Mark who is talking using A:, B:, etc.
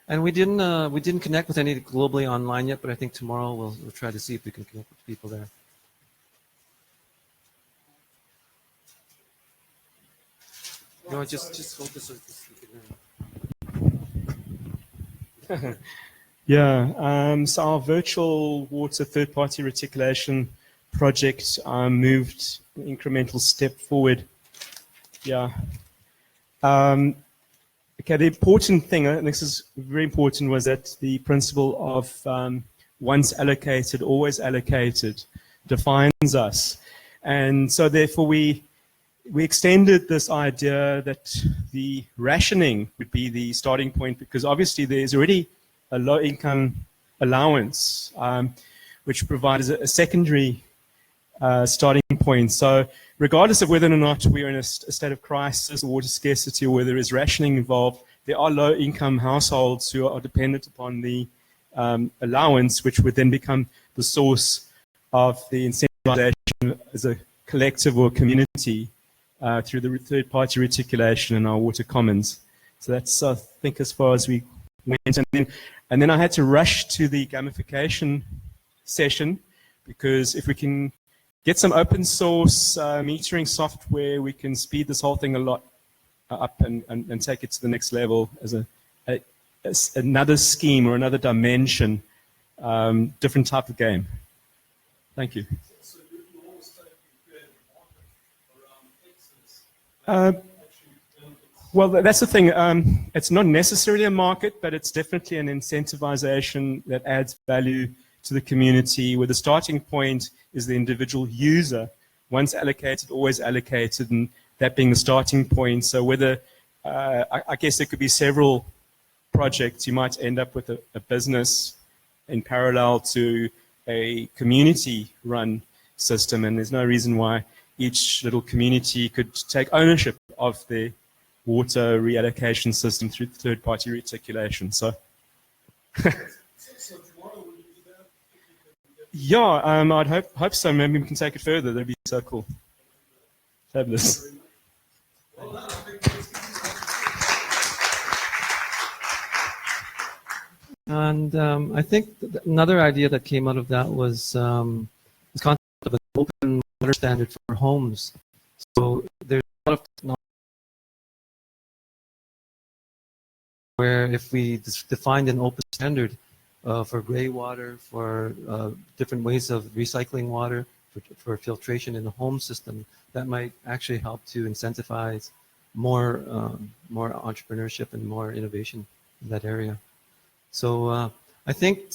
A: And we didn't connect with any globally online yet, but I think tomorrow we'll try to see if we can connect with people there. No, just focus on this.
B: Yeah, so our virtual water third-party reticulation project moved an incremental step forward. Yeah. Okay, the important thing, and this is very important, was that the principle of once allocated, always allocated defines us. And so therefore we extended this idea that the rationing would be the starting point, because obviously there's already a low income allowance, which provides a secondary starting point. So regardless of whether or not we're in a state of crisis or water scarcity, or whether there is rationing involved, there are low income households who are dependent upon the allowance, which would then become the source of the incentivization as a collective or community through the third-party reticulation in our water commons. So that's, I think, as far as we went. And then I had to rush to the gamification session, because if we can get some open source metering software, we can speed this whole thing a lot up and take it to the next level as another scheme or another dimension, different type of game. Thank you.
C: So you always say you create a market around excess.
B: Well, that's the thing. It's not necessarily a market, but it's definitely an incentivization that adds value to the community, where the starting point is the individual user. Once allocated, always allocated, and that being the starting point. So whether, I guess there could be several projects. You might end up with a business in parallel to a community-run system, and there's no reason why each little community could take ownership of the water reallocation system through third-party reticulation. So,
C: So tomorrow will you do that?
B: yeah, I'd hope so. Maybe we can take it further. That'd be so cool. Fabulous.
A: And I think another idea that came out of that was this concept of an open water standard for homes. So there's a lot of technology where if we defined an open standard for gray water, for different ways of recycling water, for filtration in the home system, that might actually help to incentivize more entrepreneurship and more innovation in that area. So I think